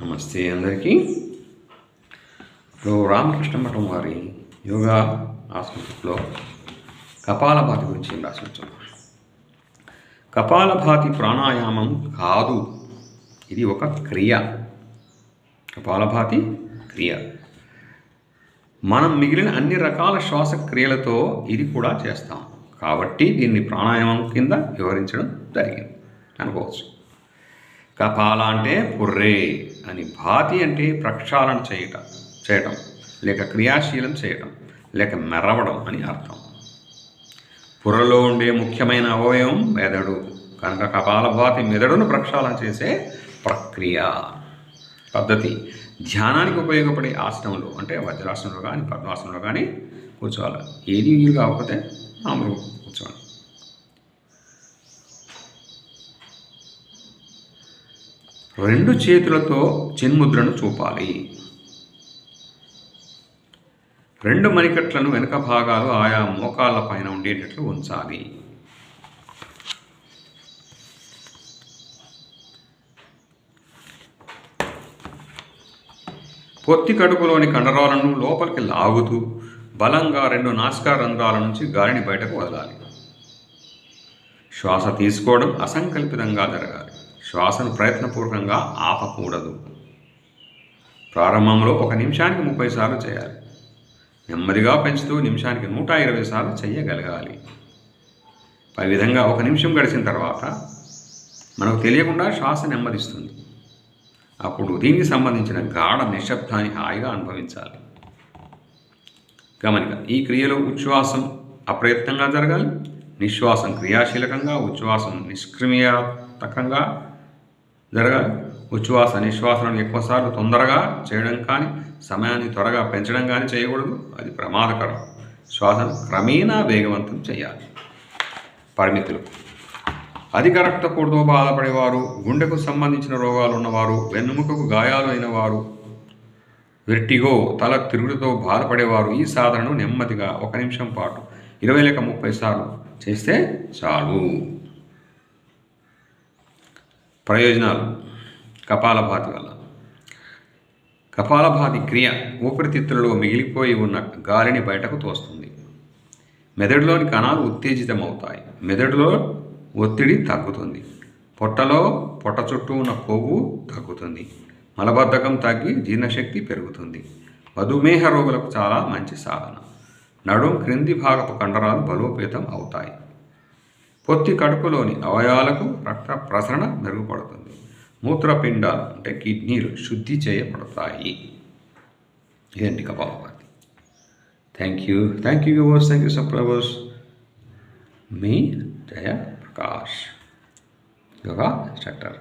నమస్తే అందరికీ. ఇప్పుడు రామకృష్ణ మఠం వారి యోగా ఆసనంలో కపాలభాతి గురించి ఏం రాసినట్టు. కపాలభాతి ప్రాణాయామం కాదు, ఇది ఒక క్రియ. కపాలభాతి క్రియ. మనం మిగిలిన అన్ని రకాల శ్వాసక్రియలతో ఇది కూడా చేస్తాం కాబట్టి దీన్ని ప్రాణాయామం కింద వివరించడం జరిగింది అనుకోవచ్చు. కపాల అంటే పుర్రే అని, భాతి అంటే ప్రక్షాళన చేయటం లేక క్రియాశీలం చేయటం లేక మెరవడం అని అర్థం. పుర్రలో ఉండే ముఖ్యమైన అవయవం మెదడు కనుక కపాలభాతి మెదడును ప్రక్షాళన చేసే ప్రక్రియ పద్ధతి. ధ్యానానికి ఉపయోగపడే ఆసనంలో అంటే వజ్రాసనంలో కానీ పద్మాసనంలో కానీ కూర్చోవాలి. ఏది వీలు కాకపోతే మామూలు కూర్చోవాలి. రెండు చేతులతో చిన్ముద్రను చూపాలి. రెండు మణికట్లను వెనుక భాగాలు ఆయా మోకాళ్ళ పైన ఉండేటట్లు ఉంచాలి. పొత్తి కడుపులోని కండరాలను లోపలికి లాగుతూ బలంగా రెండు నాసికా రంధ్రాల నుంచి గాలిని బయటకు వదలాలి. శ్వాస తీసుకోవడం అసంకల్పితంగా జరగాలి. శ్వాసను ప్రయత్నపూర్వకంగా ఆపకూడదు. ప్రారంభంలో 1 నిమిషానికి 30 సార్లు చేయాలి. నెమ్మదిగా పెంచుతూ నిమిషానికి 120 సార్లు చేయగలగాలి. ఈ విధంగా 1 నిమిషం గడిచిన తర్వాత మనకు తెలియకుండా శ్వాస నెమ్మదిస్తుంది. అప్పుడు దీనికి సంబంధించిన గాఢ నిశ్శబ్దాన్ని హాయిగా అనుభవించాలి. గమనిక, ఈ క్రియలో ఉచ్ఛ్వాసం అప్రయత్నంగా జరగాలి. నిశ్వాసం క్రియాశీలకంగా, ఉచ్ఛ్వాసం నిష్క్రియాత్మకంగా జరగాలి. ఉచ్ఛ్వాస నిశ్వాసలను ఎక్కువసార్లు తొందరగా చేయడం కానీ సమయాన్ని త్వరగా పెంచడం కానీ చేయకూడదు, అది ప్రమాదకరం. శ్వాసను క్రమేణా వేగవంతం చేయాలి. పరిమితులు: అధిక రక్తపోటుతో బాధపడేవారు, గుండెకు సంబంధించిన రోగాలు ఉన్నవారు, వెన్నుముకకు గాయాలు అయిన వారు, వెర్టిగో తల తిరుగుడుతో బాధపడేవారు ఈ సాధనను నెమ్మదిగా 1 నిమిషం పాటు 20 లేక 30 సార్లు చేస్తే చాలు. ప్రయోజనాలు: కపాలభాతి వల్ల కపాలభాతి క్రియ ఊపిరితిత్తులలో మిగిలిపోయి ఉన్న గాలిని బయటకు తోస్తుంది. మెదడులోని కణాలు ఉత్తేజితమవుతాయి. మెదడులో ఒత్తిడి తగ్గుతుంది. పొట్ట చుట్టూ ఉన్న కొవ్వు తగ్గుతుంది. మలబద్ధకం తగ్గి జీర్ణశక్తి పెరుగుతుంది. మధుమేహ రోగులకు చాలా మంచి సాధన. నడుం క్రింది భాగపు కండరాలు బలోపేతం అవుతాయి. పొత్తి కడుపులోని అవయవాలకు రక్త ప్రసరణ మెరుగుపడుతుంది. మూత్రపిండాలు అంటే కిడ్నీలు శుద్ధి చేయబడతాయి. ఇదండి kapalbhati. Thank you viewers, thank you subscribers. Me Jaya Prakash, yoga instructor.